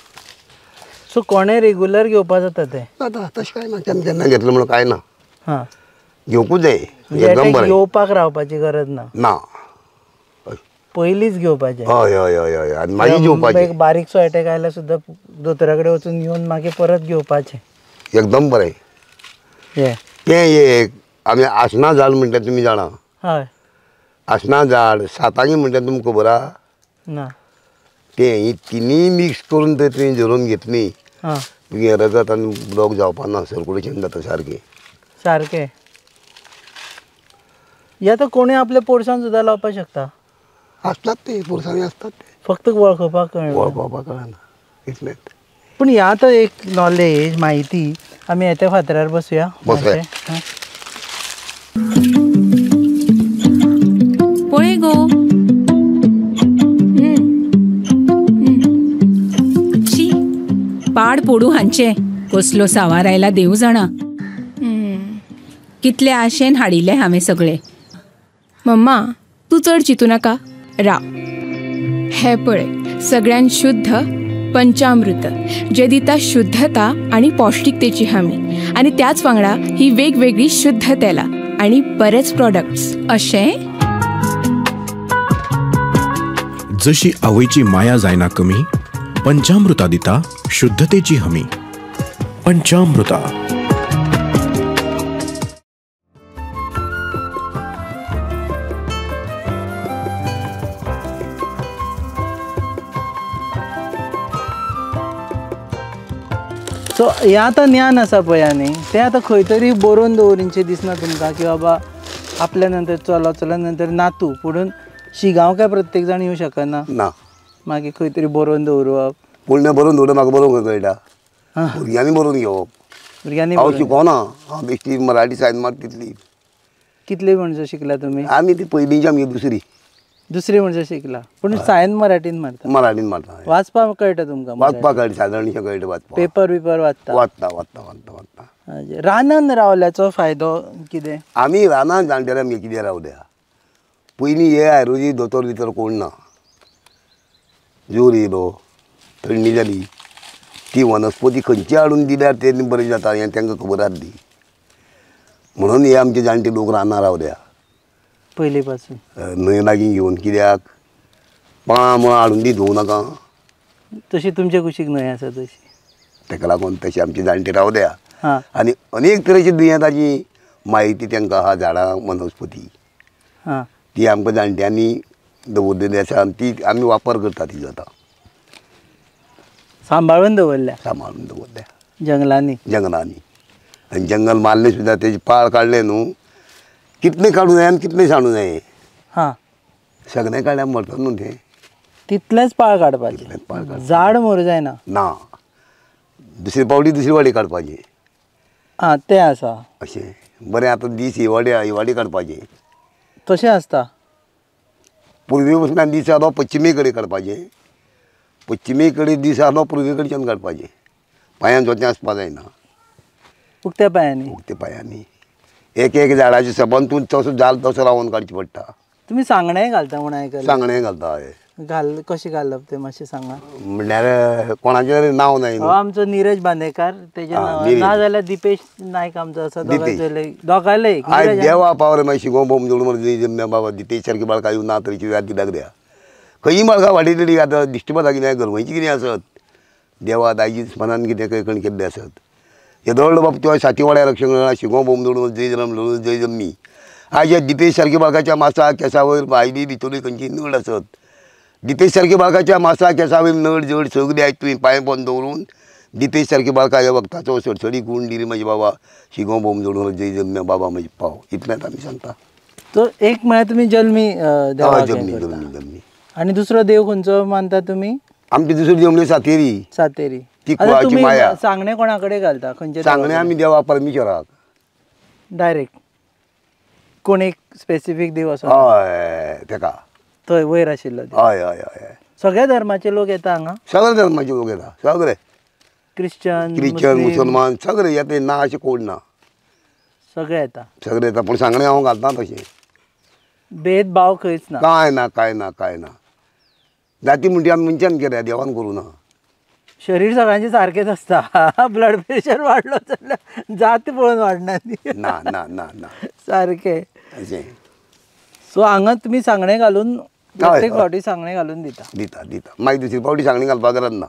सो कोणें रेगुलर घेवपा जाता तें. जाता तशें कांय ना. केन्ना केन्ना घेतलें म्हणून कांय ना. हां घेवंकूच जाय. एकदम एटॅक बरें. येवपाक रावपाची गरज ना. ना. पयलींच घेवपाचें. हय हय हय हय आनी मागीर जेवपाचें. एक बारीकसो एटॅक आयल्यार सुद्दां दोतोरा कडेन वचून येवन मागीर परत घेवपाचें. एकदम बरें. हे तें एक आमी आसना झाड म्हणटा तुमी जाणा. हय आसना झाड सातांगी म्हणटा तुमकां खबर आहा. ना. तें ही तिनूय मिक्स करून तर तुवें झरोवन घेतली हां तुगे रगत आनी ब्लॉक जावपा ना. सर्कुलेशन जाता सारकें. सारकें. हे आतां कोणूय आपल्या पोरसांत सुद्दां लावपाक शकता. आसतात ते पुरसांनी आसतात ते. फक्त वळखुपाक कळना. वळखुपाक कळना इतलेंच. पूण ह्या आतां एक नॉलेज म्हायती आमी येत्या फातरार बसुया. बसुया. पळय गो. शी पाड पोडू हांचे कसलो सावार आयला देव जाणा. कितले आशेन हाडिल्ले हांवें सगळे. मम्मा तूं चड चिंतू नाका. राव हे पळय सगळ्यान शुद्ध पंचामृत जे दिता शुद्धता आणि पौष्टिकतेची हमी आणि त्याच वांगडा ही वेगवेगळी शुद्ध तेलां आणि बरेच प्रॉडक्ट्स अशें. जशी आवयची माया जायना कमी पंचामृता दिता शुद्धतेची हमी. पंचामृता. सो हें आतां ज्ञान आसा पळय न्ही तें आतां खंय तरी बरोवन दवरिनचें दिसना तुमकां की बाबा आपल्या नंतर चल्या नंतर नातू पुणून शिगांव काय प्रत्येक जाण येवं शकना. ना. मागीर खंय तरी बरोवन दवरप. पुण्य बरोवन दवरप म्हाका बरोवंक कळटा. भुरग्यांनी बरोवन घेवप. भुरग्यांनी हांव शिकोवना. हांव बेश्टी मराठी सायन मार तितली. कितली म्हणसो शिकला तुम्ही? आमी ती पयलींची आमगे दुसरी म्हणसो शिकला, पूण सायन मराठीन मारता? मराठीन मारता. वाचपाक कळटा तुमकां? वाचपाक कळटा, सादारणशें कळटा वाचपाक. पेपर बिपर वाचता? वाचता. रानान रावल्याचो फायदो कितें? आमी रानान जाणटेले आमगे कितें रावल्या, पयलीं हे आयुर्वेदीक दोतोर भितर कोण ना. जोर येयलो, थंडी जाली, ती वनस्पती खंयची हाडून दिल्यार तें बरें जाता हें तांकां खबर आसली. म्हणून हे आमचे जाणटे लोक रानां रावल्या पयलीं पासून. न्हंय लागीं घेवन, कित्याक पाळां मुळां हाडून दी धुवूं नाका. तशी तुमचे कुशीक न्हंय आसा तशी? ताका लागून तशें आमचे जाणटे रावल्या. हां. आनी अनेक तरेची दुयेंताची म्हायती तांकां आहा, झाडां वनस्पती हां. ती आमकां जाणट्यांनी दवरलेली आसा आनी ती आमी वापर करता ती जाता. सांबाळून दवरल्या? सांबाळून दवरल्या जंगलांनी. आनी जंगल मारले सुद्दां तेजे पाळ काडले न्हू, कितले काडूं जाय आनी कितले साडूं जाय. हां. सगळें काडल्यार मरता न्हू तें. तितलेंच पाळ काडपाचें, झाड मरूं जायना? ना, दुसरी पावटी दुसरी वाडी काडपाची. आं, तें आसा अशें बरें. आतां दीस ही वाडी काडपाची. तशें आसता? पुर्वे वचून दीस आसलो पश्चिमे कडेन काडपाचें, पश्चिमे कडेन दीस आसलो पुर्वे कडच्यान काडपाचें. पांयान जोतें आसपा जायना. उक्त्या पांयांनी? उक्त्या पांयांनी. एक एक झाडाचे सबंद तूं तसो जाल तसो रावन काडचें पडटा. तुमी सांगणेय घालता म्हण आयकलां? सांगणें घालता. हय. कशें घालप तें मातशें सांगा. म्हणल्यार कोणाचें नांव जाय न्हू. आमचो निरज बांदेकार, तेजें नांव ना जाल्यार दिपेश नायक आमचो आसा, दोगांयले. आयज देवा पावले मागीर शिगो बोम जोडून बाबा दितेश सारकी बाळकां येवन ना तरेची व्याधी लागल्या. खंयी बाळकां वाडी तरी आतां दिश्टी पडटा कितें गरमेचीं कितें आसत, देवा दायजी मनान कितें खंय केल्लें आसत. येदोळ बाब त्यो साती वाड्या रक्षण शिगो बोम जोडून जय जलम जय जम्मी. आयज दिपेश सारकी बाळकाच्या मासा केंसा वयर भायली भितरली खंयची नड आसत. दिपेश सारकी बाळकाच्या मासा केंसा वयर नड जड सगळी आयज तुवें पांय बंद दवरून दिपेश सारकी बाळका ह्या वखदाचो सडसडी गुण दिली म्हजे बाबा शिगो बोम जोडून जय जम्मी बाबा म्हजे पाव. इतलेंच आमी सांगता. तो एक म्हळ्यार तुमी जल्मी जल्मी. आनी दुसरो देव खंयचो मानता तुमी? आमची दुसरी जमली सातेरी. सातेरी. ती कुळाची माया. सांगणे कोणा कडेन घालता? खंयचे सांगणे आमी देवा परमेश्वराक डायरेक्ट. कोण एक स्पेसिफीक देव असो? हय, तेका थंय वयर आशिल्लो. हय हय हय. सगळ्या धर्माचे लोक येता हांगा? सगळे धर्माचे लोक येता. सगळे क्रिश्चन मुसलमान सगळे येता. ना अशें कोण ना, सगळे येता. सगळे येता. पूण सांगणे हांव घालता तशें. भेदभाव खंयच ना? कांय ना. जाती म्हणटी आमी मनशान केल्या, देवान करूं ना. शरीर सगळ्यांचे सारकेच आसता. ब्लड प्रेशर वाडलो जाल्यार जाती पळोवन वाडना न्ही? ना ना ना ना सारकें. अशें. सो हांगा तुमी सांगणे घालून प्रत्येक फावटी सांगणे घालून दिता. मागीर दुसरी फावटी सांगणे घालपाक गरज ना.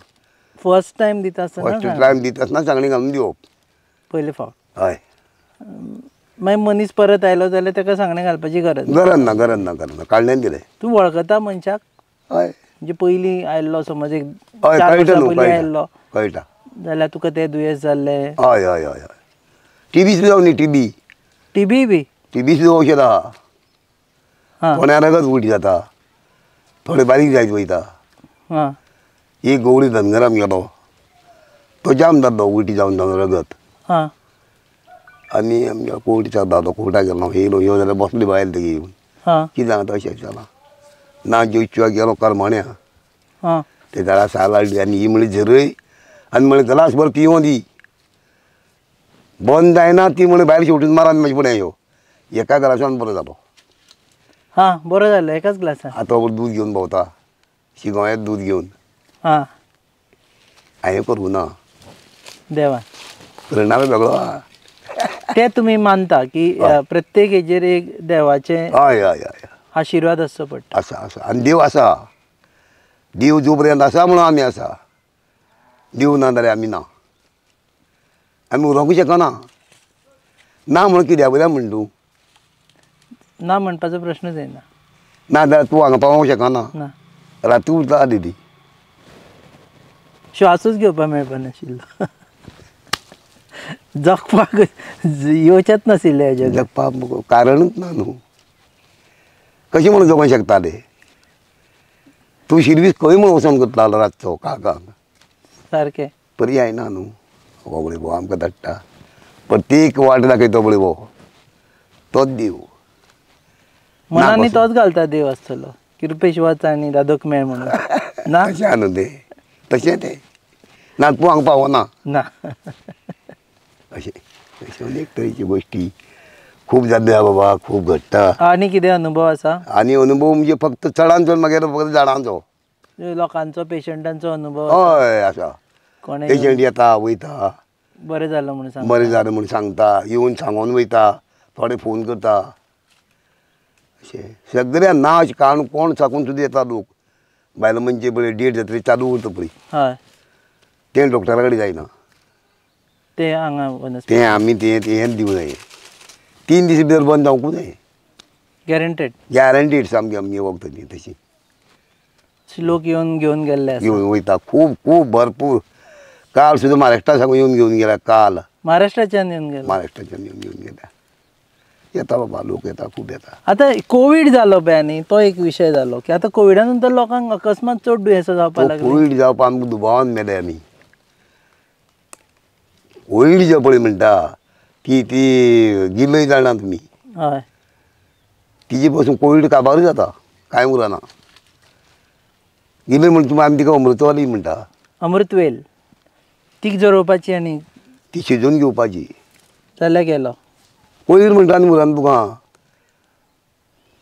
फर्स्ट टायम दिता आसतना? फर्स्ट टायम दिता आसतना सांगणे घालून दिवप पयले फावट. हय. मागीर मनीस परत आयलो जाल्यार ताका सांगणे घालपाची गरज ना. काडण्यान दिलें. तूं वळखता मनशाक? हय. म्हणजे पयलीं आयल्लो समज एक हय 4 कळटा वर्सां न्हू. पयलीं आयल्लो कळटा जाल्यार तुका तें दुयेंस जाल्लें? हय हय हय हय. टीबी सुद्दां न्ही. टीबी बी सुद्दां औषध आहा. हां. कोण्या रगत उलटी जाता, थोडे बारीक जायत वयता. हां. एक गवळी धनगराम गेलो, तो जाम जाल्लो उलटी जावन रगत. हां. आनी आमच्या कोर्टीचा दादो कोर्टाक गेलो, येयलो जाल्यार बसली भायर तेगे येवन. हां. कितें जाता अशें जालां ना. ज्योच्या गेलो करमाण्या, हां. ते झाडां साल हाडली आनी ही म्हळी झरय आनी म्हळें ग्लासभर पिवों दी. बंद जायना ती म्हळें भायर शेवटून मारान म्हाजे फुडें यो. एका ग्लासान बरो जालो. हां. बरो जालो एकाच ग्लासान? आतां दूद घेवन भोंवता, शिगोळ्यात दूद घेवन. हां. हांवें करूं ना. देवान करणारो वेगळो आहा. ते तुमी मानता की प्रत्येक हेजेर एक देवाचे हय हय हय आशिर्वाद आसचो पडटा? आसा. आनी देव आसा. देव जो पर्यंत आसा म्हणून आमी आसा. देव ना जाल्यार आमी ना. आमी उलोवंक शकना. ना म्हणून कित्याक वयल्यान म्हण तूं? ना म्हणपाचो प्रश्नच येना. ना जाल्यार तूं हांगा पावोंक शकना. ना. राती उरता दिदी. श्वासूच घेवपाक मेळपानाशिल्लो. जगपाक येवचेच नाशिल्ले हेजे. जगपाक कारणूच ना न्हू. कशें म्हणून जगोंक शकताले? तूं शिरवीस खंय म्हणून वचोन करतालो रातचो काळखांत? सारकें. पर्याय ना न्हू. हो बळी भाव आमकां धाडटा. प्रत्येक वाट दाखयता बळी भाव. तोच देव. मनाने तोच घालता देव आसतलो कृपेश वच आनी दादोक मेळ म्हणून ना तशें आहा न्हू तें तशें तें ना तूं हांगा पावना ना अशें अशें अनेक तरेची गोश्टी खूब जाल्यो बाबा खूब घडटा आनी कितें अनुभव आसा आनी अनुभव म्हणजे फक्त चडान चड म्हागेलो फक्त झाडांचो लोकांचो पेशंटांचो अनुभव हय आसा कोणें पेशंट येता वयता बरें जालें म्हणून सांग बरें जालें म्हूण सांगता येवन सांगून वयता थोडे फोन करता अशें सगळ्या ना अशें कारण कोण साकून सुद्दां येता लोक बायलो म्हणजे पळय डेट जातरी चालू उरता पळय हय तें डॉक्टरा कडेन जायना ते हांगा वनस्पती तें आमी तें हें दिवं जाय 3 दीस भितर बंद जावंकूच जाय गॅरंटेड गॅरंटीड सामकी आमगे वखदां ती तशी लोक येवन घेवन गेल्ले आसा घेवन वयता खूब खूब भरपूर काल सुद्दां महाराष्ट्रा साकून येवन घेवन गेल्या काल महाराष्ट्राच्यान येवन गेले महाराष्ट्राच्यान येवन घेवन गेल्या येता बाबा लोक येता खूब येता आतां कोवीड जालो पळय आनी तो एक विशय जालो की आतां कोविडा नंतर लोकांक अकस्मात चड दुयेंसां जावपाक लागली कोवीड जावपा आमकां दुबावान मेले आमी कोवीड जे पळय म्हणटा ती गिलय जाणा तुमी हय तिजे पासून कोवीड काबारूच जाता कांय उरना गिलय म्हण तुमी आमी तिका अमृतवाली म्हणटा अमृतवेल तीक जरोवपाची आनी ती शिजोवन घेवपाची जाल्यार गेलो कोवीड म्हणटा आनी उरना तुका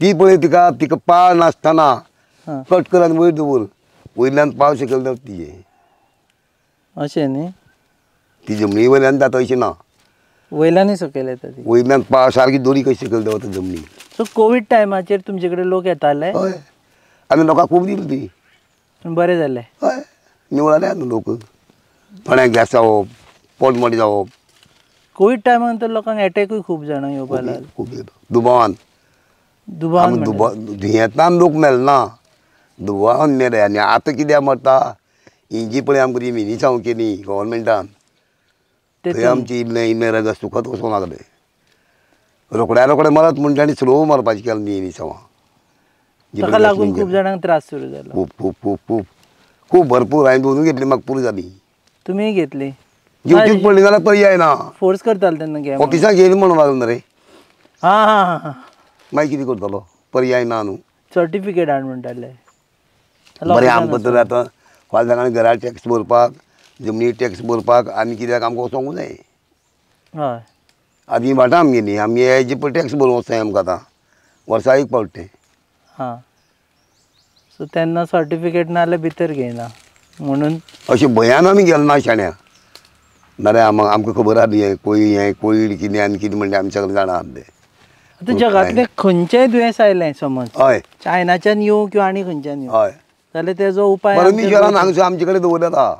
ती पळय तिका पाळ नासतना हां कट कर आनी वयर दवर वयल्यान पाळ सकयल दवर तिजे अशें न्ही ती जमनी वयल्यान जाता अशें ना वयल्यानय सकयल येता ती वयल्यान पाळ सारकी दोरी कशी सकयल दवरता जमनी सो कोवीड टायमाचेर तुमचे कडेन लोक येताले हय आमी लोकांक खूब दिली ती पूण बरें जालें हय निवळाले न्हू लोक थोड्यांक गॅस जावप पोटमोडी जावप कोवीड टायमा नंतर लोकांक एटॅकूय खूब जाणांक येवपाक लागले खूब येता दुबावान दुबाव दुयेंतान लोक मेलना दुबावान मेले आनी आतां कित्याक मरता ही जी पळय आमकां ती मिनिसांव केली गव्हर्मेंटान थंय आमची इल्लें रगत सुखत वचूंक लागलें रोखड्या रोखडें मरत म्हणटा आनी स्लो मरपाचें केलें मिनिसांवां ताका लागून खूब जाणांक त्रास सुरू जालो खूब खूब खूब खूब खूब भरपूर हांवें दोनूय घेतली म्हाका पुरो जाली तुमी घेतली घेवचीच पडली जाल्यार पर्याय ना फोर्स करताले तेन्ना घे ऑफिसाक येयली म्हणून लागलो रे हां हां हां मागीर कितें करतलो पर्याय ना न्हू सर्टिफिकेट हाड म्हणटाले बरें आमकां तर आतां फाल्यां सकाळीं घरा टॅक्स भरपाक जमनी टॅक्स भरपाक आनी कित्याक आमकां वचोंकूच जाय हय आतां भाटां आमगेली आमी हेजे पळय टॅक्स भरूंक वचताय आमकां आतां वर्सा एक पावट तें हां सो तेन्ना सर्टिफिकेट ना जाल्यार भितर घेयना म्हणून अशें भंयान आमी गेले ना शाण्या नाल्यार आमकां खबर आसली हें कोवीड कितें आनी कितें म्हणजे आमी सगळें जाणा आसलें आतां जगांतलें खंयचेंय दुयेंस आयलें समज हय चायनाच्यान येवं किंवा आनी खंयच्यान येवं हय जाल्यार तेजो उपाय परमेश्वरान हांगसर आमचे कडेन दवरलेला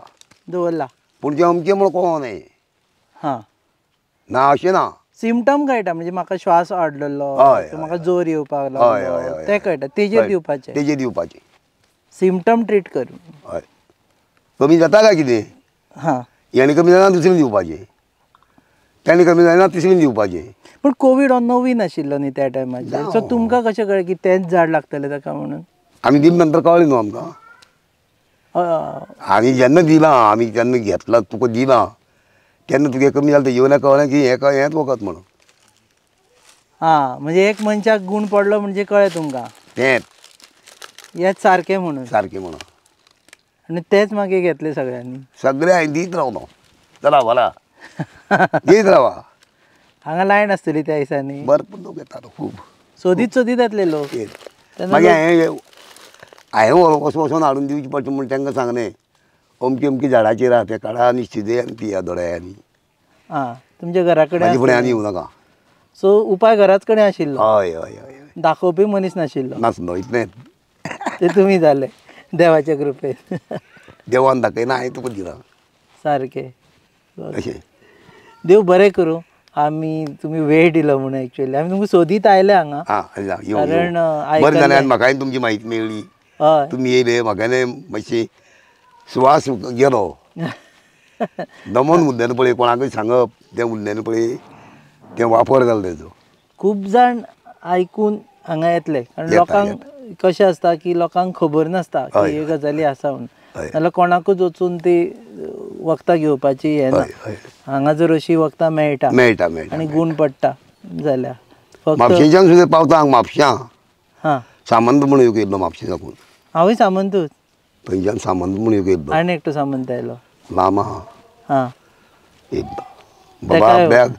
दवरला पूण तें अमकें म्हूण कळोंक जाय हां ना अशें ना सिमटम कळटा म्हणजे म्हाका श्वास आडलेलो हय, म्हाका जोर येवपाक हय, लागलो हय, हय, तें कळटा तेजेर दिवपाचें तेजेर दिवपाचें सिमटम ट्रीट करून हय कमी जाता काय कितें हां हेणी कमी जायना दुसरें दिवपाचें तेणी कमी जायना तिसरें दिवपाचें पूण कोवीड हो नवीन आशिल्लो न्ही त्या टायमाचेर सो तुमकां कशें कळ्ळें की तेंच झाड लागतलें ताका म्हणून आमी दिले नंतर कळ्ळें न्हू आमकां आमी जेन्ना दिलां आमी जेन्ना घेतला तुका दिलां तेन्ना तुगे कमी जालें येवना कळ्ळें की हेंच वखद म्हणून हां म्हणजे एक मनशाक गूण पडलो म्हणजे कळ्ळें तुमकां तेंच हेंच सारकें म्हणून सारकें म्हणून आनी तेच मागीर घेतले सगळ्यांनी सगळें हांवें दीत रावलो चला भला दीत रावा हांगा लायन आसतली त्या दिसांनी भरपूर लोक येतालो खूब सोदीत सोदीत येतले लोक मागीर हांवें वचून हाडून दिवचें पडटा म्हूण तांकां सांगलें अमकी अमकी झाडाचेर आहा ते काडा आनी शिजय आनी पिया दोळ्यांनी हां तुमच्या घरा म्हाजे कडेन फुडें आनी येवं नाका सो उपाय घराच कडेन आशिल्लो हय हय हय दाखोवपी मनीस नाशिल्लो नासलो इतलेंच ते तुमी जाले देवाच्या कृपेन देवान दाखयना हांवें तुका दिलां सारकें अशें देव बरें करूं आमी तुमी वेळ दिलो म्हणून एक्चुअली आमी तुमकां सोदीत आयले हांगा आं कारण बरें जालें आनी म्हाकाय तुमची म्हायती मेळ्ळी हय तुमी येयले म्हाकाय मातशी सुवास गेलो दमन उरलेलें पळय कोणाकय सांगप तें उरलेलें पळय तें वापर जालो तेजो खूब जाण आयकून हांगा येतले कारण लोकांक कशें आसता की लोकांक खबर नासता की हे गजाली आसा म्हणून नाल्यार कोणाकूच वचून ती वखदां घेवपाची हें ना हांगा जर अशी वखदां मेळटा मेळटा मेळटा आनी गूण पडटा जाल्यार फक्त म्हापशेंच्यान सुद्दां पावता हांगा म्हापशां हां सामंत म्हणून येवंक येयल्लो म्हापशें साकून. हांवूय सामंतूच. थंयच्यान सामंत म्हणून येवंक येयल्लो. आनी एकटो सामंत आयलो. लांब हां येयल्लो. बाबा आपल्याक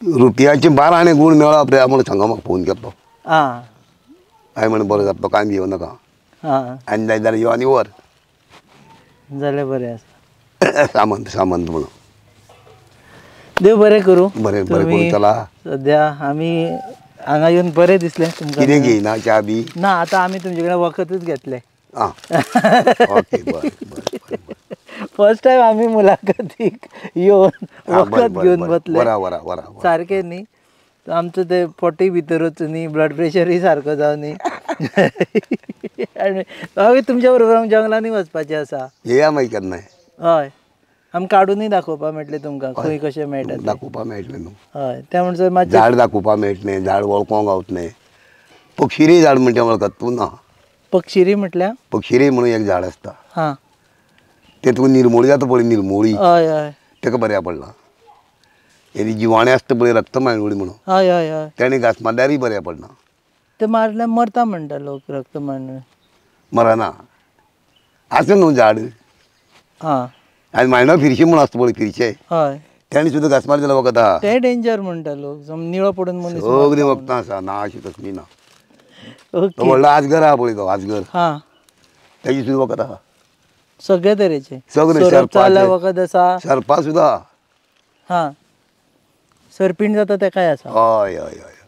रुपयाचे 12 आणे गूण मेळप रे म्हणून सांगा म्हाका फोन केलो. आं हांवें म्हणून बरो जातलो कांय भियो नाका. हां आनी जाय जाल्यार यो आनी व्हर. जाल्यार बरें आसा. सामंत सामंत म्हणून. देव बरें करूं. बरें बरें तुमी करून चला. सद्या आमी हांगा येवन बरें दिसलें तुमकां. कितें घेयना च्या बी. ना आतां आमी तुमचे कडेन वखदूच घेतले. आं ओके बरें बरें. फर्स्ट टायम आमी मुलाखतीक येवन वखद घेवन वतले. वरा वरा वरा. सारकें न्ही. आमचो ते पोटी भितरूच न्ही ब्लड प्रेशरूय सारको जावं न्ही. आनी हांवें तुमच्या बरोबर जंगलांनी वचपाचें आसा. येया मागीर केन्नाय. हय आमी काडूनय दाखोवपा मेळटलें तुमकां खंय कशें मेळटा तें. दाखोवपा मेळटलें न्हू. हय त्या म्हणसर मातशें झाड दाखोवपा मेळटलें. झाड वळखोंक गावतलें. पक्षिरी झाड म्हणजे वळखता तूं ना. पक्षिरी म्हटल्यार पक्षिरी म्हणून एक झाड आसता. हां तें तुका निर्मोळी जाता पळय निर्मोळी हय हय तेका बऱ्या पडला. हेजी जिवाणें आसता पळय रक्तमायणोळी म्हणून हय हय हय तेणी घास मारल्यारय बऱ्या पडना. ते मारल्यार मरता म्हणटा लोक रक्त मांडून. मरना. आसा न्हू झाड. हां आनी मायणो फिरशे म्हणून आसता पळय फिरशे हय तेणी सुद्दां घास मारले जाल्यार वखद. ते डेंजर म्हणटा लोक निळो पडून मनीस. सगळीं वखदां आसा ना अशी तसली ना. ओके व्हडलो आजगर आहा पळय तो आजगर हां तेजी सुद्दां वखद आहा. सगळे तरेचे. सगळे सरप जाल्यार वखद आसा. सरपा सुद्दां. हां सरपीण जाता तेकाय आसा. हय हय हय.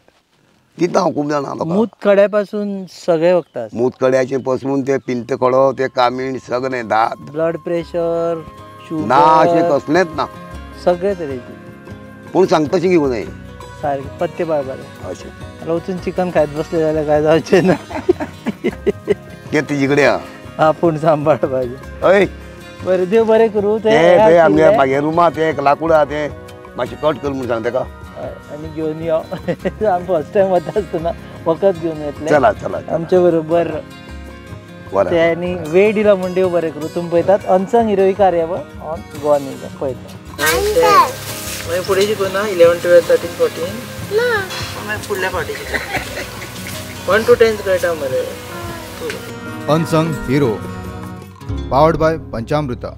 तिथं हांव खूब जाणां लोकांक. मूत खड्या पासून सगळे वखदां आसा. मूतकड्याचें पासून ते पिंत कडो ते कामीण सगळें दात ब्लड प्रेशर ना अशें शुगर कसलेंच ना. सगळे तरेचे. पूण सांगता तशें घेवं नये. सारकें पत्ते बाळबाले. अशें जाल्यार वचून चिकन खायत बसले जाल्यार काय जावचें ना. तें तेजे कडेन आहा. आपूण सांबाळपाचें. हय बरें देव बरें करूं. ते आमगे म्हागे रुमा ते एक लाकूड आहा तें मातशें कट कर म्हूण सांग तेका. आनी घेवन यो. आमी फर्स्ट टायम वता आसतना वखद घेवन येतले. चला चला आमचे बरोबर त्यांनी वेळ दिला म्हण देव बरें करूं. तुमी पळयतात अनसंग हिरोईक कार्यावळ ऑन गोवा न्यूज पळयता. मागीर फुडें शिकूना 11, 12, 13, 14 ना फुडल्या फावटी शिकता 1 to 10 कळटा मरे. Unsung hero powered by पंचामृता.